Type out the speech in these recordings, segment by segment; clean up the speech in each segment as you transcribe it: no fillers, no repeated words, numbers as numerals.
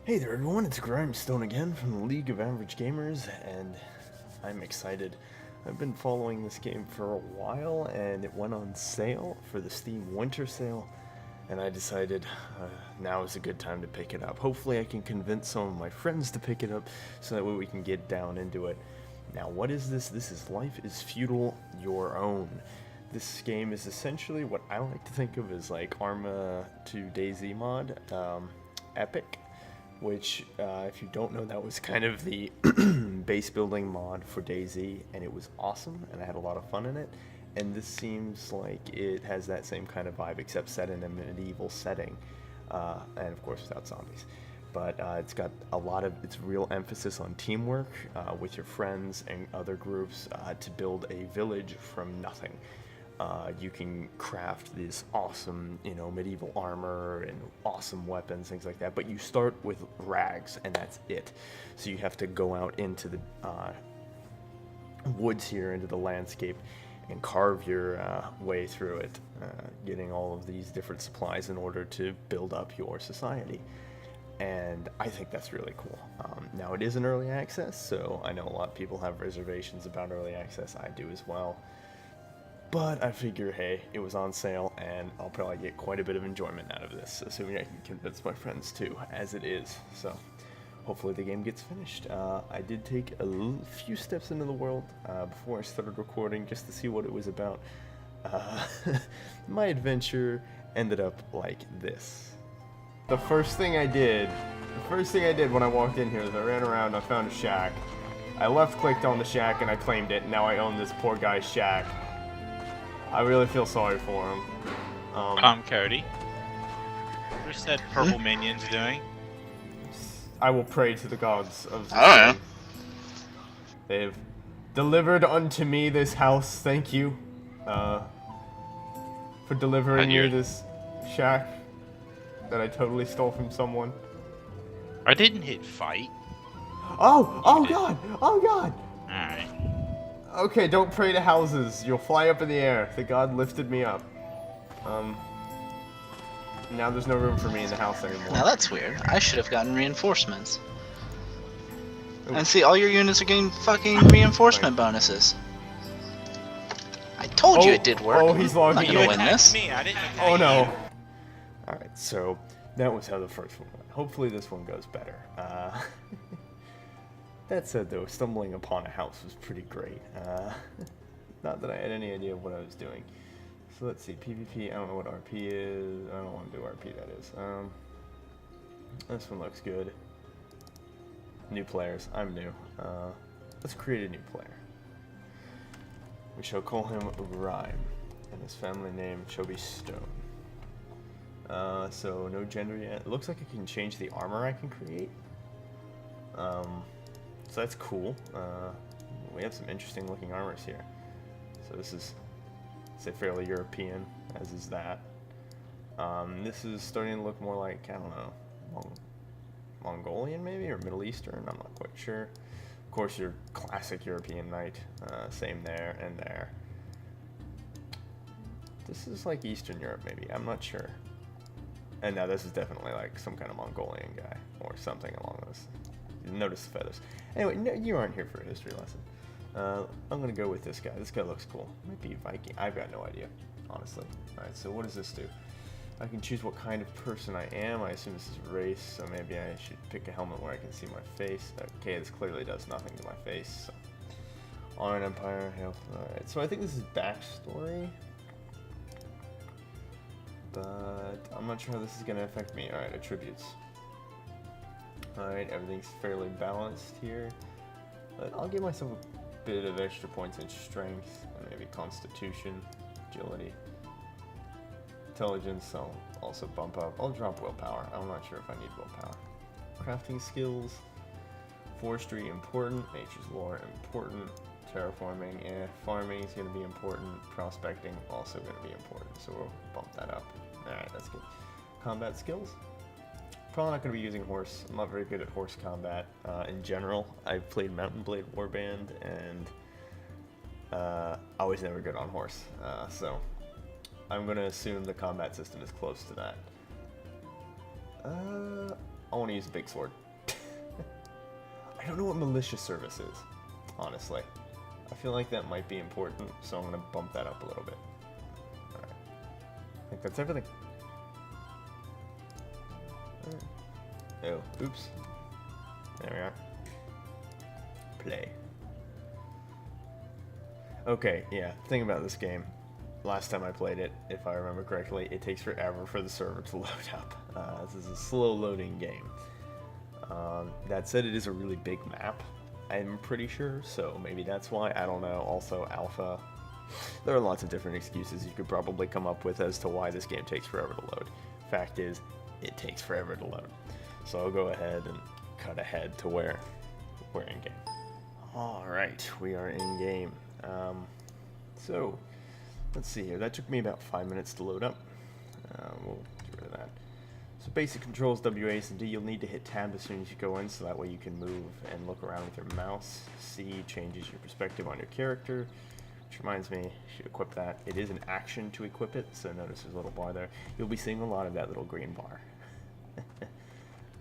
Hey there everyone, it's Grymestone again from the League of Average Gamers, and I'm excited. I've been following this game for a while, and it went on sale for the Steam Winter Sale, and I decided now is a good time to pick it up. Hopefully I can convince some of my friends to pick it up, so that way we can get down into it. Now what is this? This is Life is Feudal, Your Own. This game is essentially what I like to think of as like Arma 2 DayZ mod, Epic. Which, if you don't know, that was kind of the base building mod for DayZ, and it was awesome, and I had a lot of fun in it. And this seems like it has that same kind of vibe, except set in a medieval setting, and of course without zombies. But it's got a lot of its real emphasis on teamwork with your friends and other groups to build a village from nothing. You can craft this awesome, medieval armor and awesome weapons, things like that. But you start with rags, and that's it. So you have to go out into the woods here, into the landscape, and carve your way through it, getting all of these different supplies in order to build up your society. And I think that's really cool. Now, it is an early access, so I know a lot of people have reservations about early access. I do as well. But I figure, hey, it was on sale, and I'll probably get quite a bit of enjoyment out of this, assuming I can convince my friends too, as it is. So, hopefully the game gets finished. I did take a few steps into the world before I started recording, just to see what it was about. My adventure ended up like this. The first thing I did when I walked in here is I ran around, I found a shack. I left-clicked on the shack, and I claimed it, and now I own this poor guy's shack. I really feel sorry for him. Cody. What's that purple minions doing? I will pray to the gods of the Oh, sun. They have delivered unto me this house. Thank you for delivering me this shack that I totally stole from someone. I didn't hit fight. Oh god! Oh god! Alright. Okay, don't pray to houses. You'll fly up in the air. The god lifted me up. Now there's no room for me in the house anymore. now that's weird. I should have gotten reinforcements. And see, all your units are getting fucking reinforcement bonuses. I told you it did work. Oh, he's logging I'm not in. gonna win this. Me, I didn't attack Oh no. you. Alright, so that was how the first one went. Hopefully this one goes better. That said though, stumbling upon a house was pretty great. Not that I had any idea of what I was doing. So let's see, PvP, I don't know what RP is. I don't want to do RP, that is. This one looks good. New players, I'm new. Let's create a new player. We shall call him Rhyme, and his family name shall be Stone. So no gender yet. It looks like I can change the armor I can create. So that's cool. We have some interesting looking armors here. So this is, say, fairly European, as is that. This is starting to look more like, I don't know, Mongolian maybe, or Middle Eastern, I'm not quite sure. Of course, your classic European knight, same there and there. This is like Eastern Europe maybe, I'm not sure. And now this is definitely like some kind of Mongolian guy, or something along those. Notice the feathers. Anyway, no, you aren't here for a history lesson. I'm gonna go with this guy. This guy looks cool. Might be a Viking. I've got no idea, honestly. Alright, so what does this do? I can choose what kind of person I am. I assume this is race, so maybe I should pick a helmet where I can see my face. Okay, this clearly does nothing to my face. So. Honor and Empire, health. Alright, so I think this is backstory. But I'm not sure how this is gonna affect me. Alright, attributes. Alright, everything's fairly balanced here. But I'll give myself a bit of extra points in strength, and maybe constitution, agility. Intelligence, I'll also bump up. I'll drop willpower. I'm not sure if I need willpower. Crafting skills. Forestry, important. Nature's lore, important. Terraforming, farming is going to be important. Prospecting, also going to be important. So we'll bump that up. Alright, that's good. Combat skills. Probably not going to be using horse. I'm not very good at horse combat in general. I've played Mountain Blade Warband, and I was never good on horse. So I'm going to assume the combat system is close to that. I want to use a big sword. I don't know what malicious service is, honestly. I feel like that might be important, so I'm going to bump that up a little bit. Alright. I think that's everything. Oh, oops. There we are. Play. Okay, yeah, thing about this game. Last time I played it, if I remember correctly, it takes forever for the server to load up. This is a slow loading game. That said, it is a really big map, I'm pretty sure, so maybe that's why, I don't know. Also, alpha. There are lots of different excuses you could probably come up with as to why this game takes forever to load. Fact is, it takes forever to load. So I'll go ahead and cut ahead to where we're in game. Alright, we are in game. So, let's see here. That took me about 5 minutes to load up. We'll get rid of that. So basic controls, W, A, and D. You'll need to hit tab as soon as you go in, so that way you can move and look around with your mouse. C changes your perspective on your character, which reminds me, you should equip that. It is an action to equip it, so notice there's a little bar there. You'll be seeing a lot of that little green bar.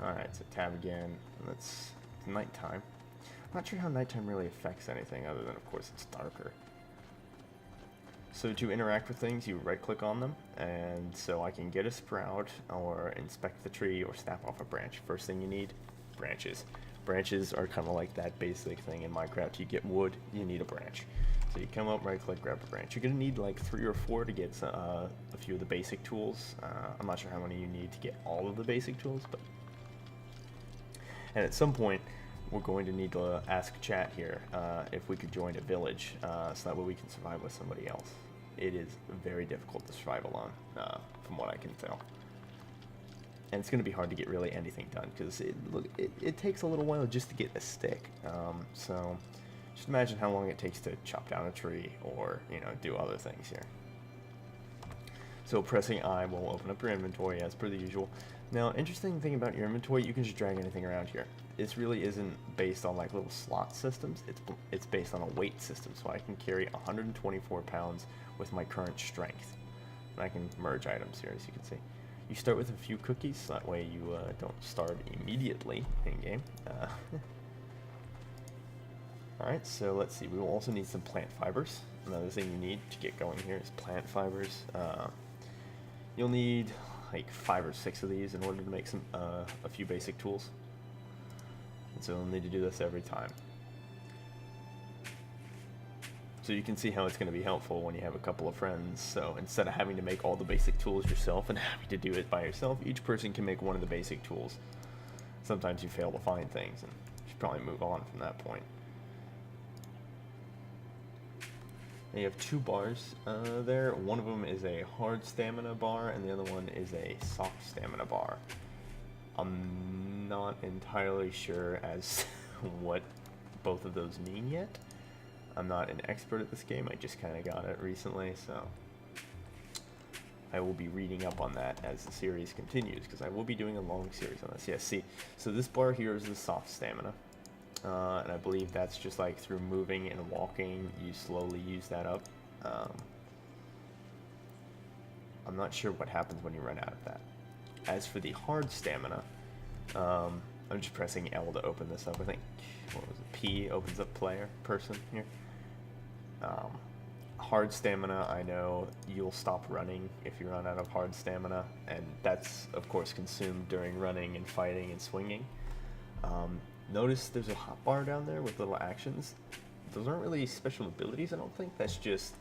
Alright, so tab again. It's nighttime. I'm not sure how nighttime really affects anything, other than, of course, it's darker. So to interact with things, you right-click on them, and so I can get a sprout, or inspect the tree, or snap off a branch. First thing you need, branches. Branches are kind of like that basic thing in Minecraft. You get wood, you need a branch. So you come up, right-click, grab a branch. You're going to need like 3 or 4 to get a few of the basic tools. I'm not sure how many you need to get all of the basic tools, but... And at some point, we're going to need to ask chat here if we could join a village, so that way we can survive with somebody else. It is very difficult to survive alone, from what I can tell. And it's going to be hard to get really anything done, because it takes a little while just to get a stick. So just imagine how long it takes to chop down a tree, or, you know, do other things here. So pressing I will open up your inventory as per the usual. Now, interesting thing about your inventory, you can just drag anything around here. This really isn't based on like little slot systems, it's based on a weight system, so I can carry 124 pounds with my current strength. And I can merge items here, as you can see. You start with a few cookies, so that way you don't starve immediately in-game. Alright, so let's see, we will also need some plant fibers. Another thing you need to get going here is plant fibers. You'll need like 5 or 6 of these in order to make some a few basic tools. And so you'll need to do this every time. So you can see how it's going to be helpful when you have a couple of friends. So instead of having to make all the basic tools yourself and having to do it by yourself, each person can make one of the basic tools. Sometimes you fail to find things, and you should probably move on from that point. And you have 2 bars there. One of them is a hard stamina bar, and the other one is a soft stamina bar. I'm not entirely sure as what both of those mean yet. I'm not an expert at this game, I just kind of got it recently, so I will be reading up on that as the series continues, because I will be doing a long series on this. Yeah, see, so this bar here is the soft stamina. And I believe that's just like through moving and walking, you slowly use that up. I'm not sure what happens when you run out of that. As for the hard stamina, I'm just pressing L to open this up. I think, what was it, P opens up person here. Hard stamina, I know you'll stop running if you run out of hard stamina, and that's of course consumed during running and fighting and swinging. Notice there's a hotbar down there with little actions. Those aren't really special abilities, I don't think. That's just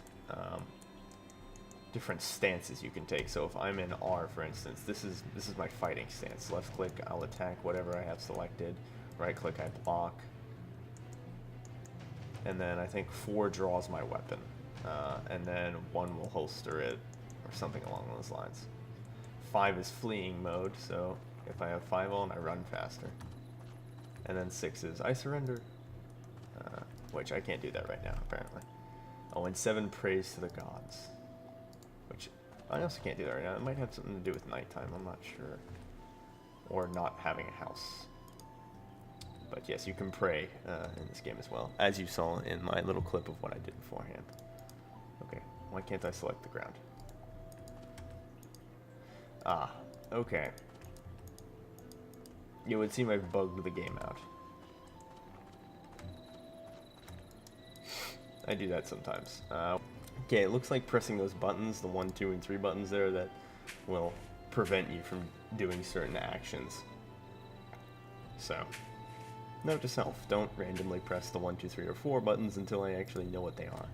different stances you can take. So if I'm in R, for instance, this is my fighting stance. Left click, I'll attack whatever I have selected. Right click, I block. And then I think 4 draws my weapon. And then 1 will holster it, or something along those lines. 5 is fleeing mode, so if I have 5 on, I run faster. And then 6 is I surrender, which I can't do that right now, apparently. Oh, and 7, praise to the gods, which I also can't do that right now. It might have something to do with nighttime, I'm not sure. Or not having a house. But yes, you can pray in this game as well, as you saw in my little clip of what I did beforehand. Okay, why can't I select the ground? Ah, okay. it would seem I've bugged the game out. I do that sometimes. Okay, it looks like pressing those buttons, the 1, 2, and 3 buttons there, that will prevent you from doing certain actions. So, note to self, don't randomly press the 1, 2, 3, or 4 buttons until I actually know what they are.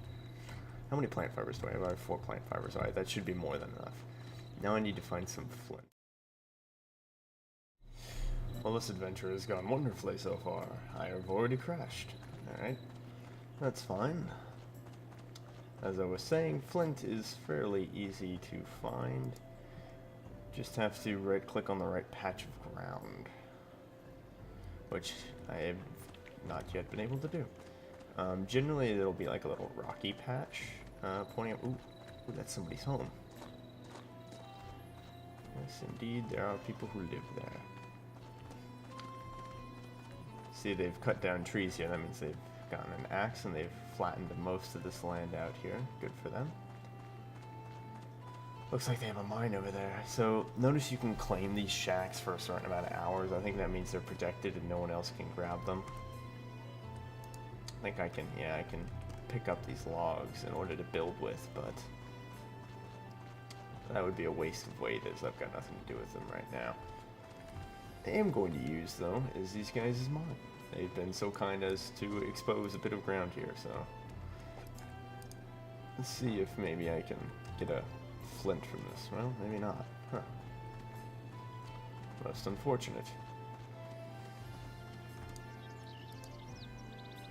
How many plant fibers do I have? I have 4 plant fibers. Alright, that should be more than enough. Now I need to find some flint. Well, this adventure has gone wonderfully so far. I have already crashed. Alright, that's fine. As I was saying, flint is fairly easy to find. Just have to right-click on the right patch of ground, which I have not yet been able to do. Generally, it'll be like a little rocky patch, pointing up. Ooh, that's somebody's home. Yes, indeed, there are people who live there. See, they've cut down trees here. That means they've gotten an axe and they've flattened most of this land out here. Good for them. Looks like they have a mine over there. So notice you can claim these shacks for a certain amount of hours. I think that means they're protected and no one else can grab them. I think I can, yeah, I can pick up these logs in order to build with, but that would be a waste of weight as I've got nothing to do with them right now. I am going to use, though, is these guys' mine. They've been so kind as to expose a bit of ground here, so let's see if maybe I can get a flint from this. Well, maybe not. Huh. Most unfortunate.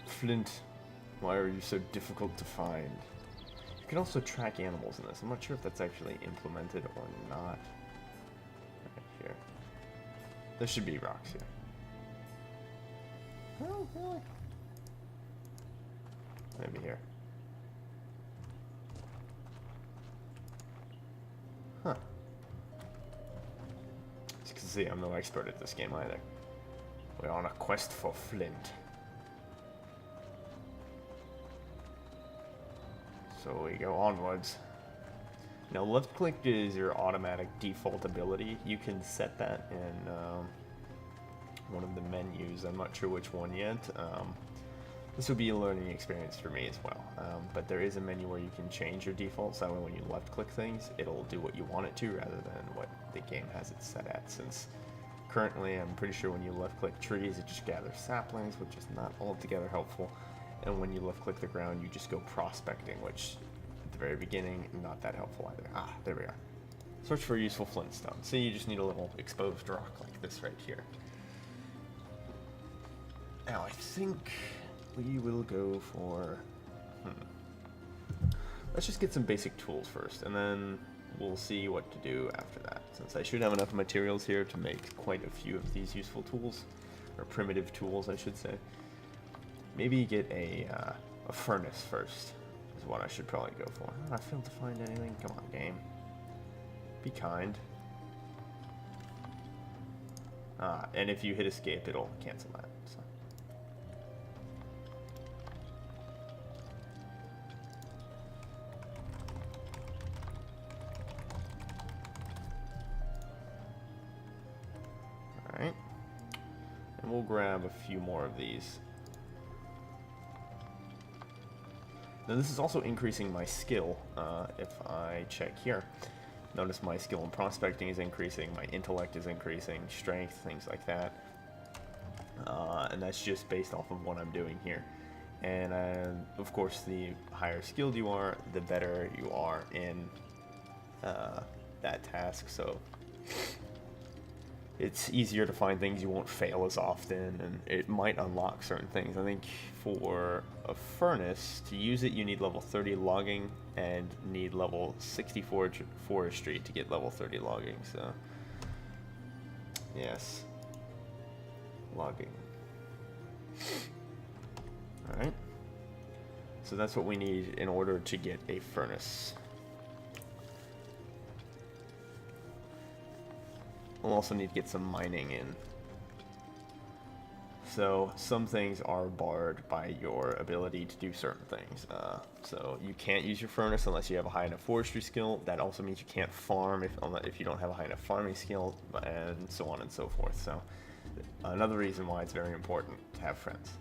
Flint, why are you so difficult to find? You can also track animals in this. I'm not sure if that's actually implemented or not. Right here. There should be rocks here. Oh, really? Maybe here. Huh. As you can see, I'm no expert at this game either. We're on a quest for flint. So we go onwards. Now left click is your automatic default ability. You can set that in one of the menus. I'm not sure which one yet. This will be a learning experience for me as well. But there is a menu where you can change your default, so that way when you left click things, it'll do what you want it to rather than what the game has it set at. Since currently I'm pretty sure when you left click trees, it just gathers saplings, which is not altogether helpful. And when you left click the ground, you just go prospecting, which at the very beginning, not that helpful either. Ah, there we are. Search for useful flintstone. So you just need a little exposed rock like this right here. Now I think we will go for, let's just get some basic tools first, and then we'll see what to do after that. Since I should have enough materials here to make quite a few of these useful tools, or primitive tools I should say. Maybe get a furnace first, is what I should probably go for. I failed to find anything. Come on, game. Be kind. And if you hit escape, it'll cancel that. So. Alright. And we'll grab a few more of these. Now this is also increasing my skill, if I check here. Notice my skill in prospecting is increasing, my intellect is increasing, strength, things like that. And that's just based off of what I'm doing here. And of course, the higher skilled you are, the better you are in that task. So it's easier to find things, you won't fail as often, and it might unlock certain things. I think for a furnace, to use it you need level 30 logging and need level 64 forestry to get level 30 logging, so yes, logging. Alright, so that's what we need in order to get a furnace. We'll also need to get some mining in. So some things are barred by your ability to do certain things. So you can't use your furnace unless you have a high enough forestry skill. That also means you can't farm if you don't have a high enough farming skill, and so on and so forth. So another reason why it's very important to have friends.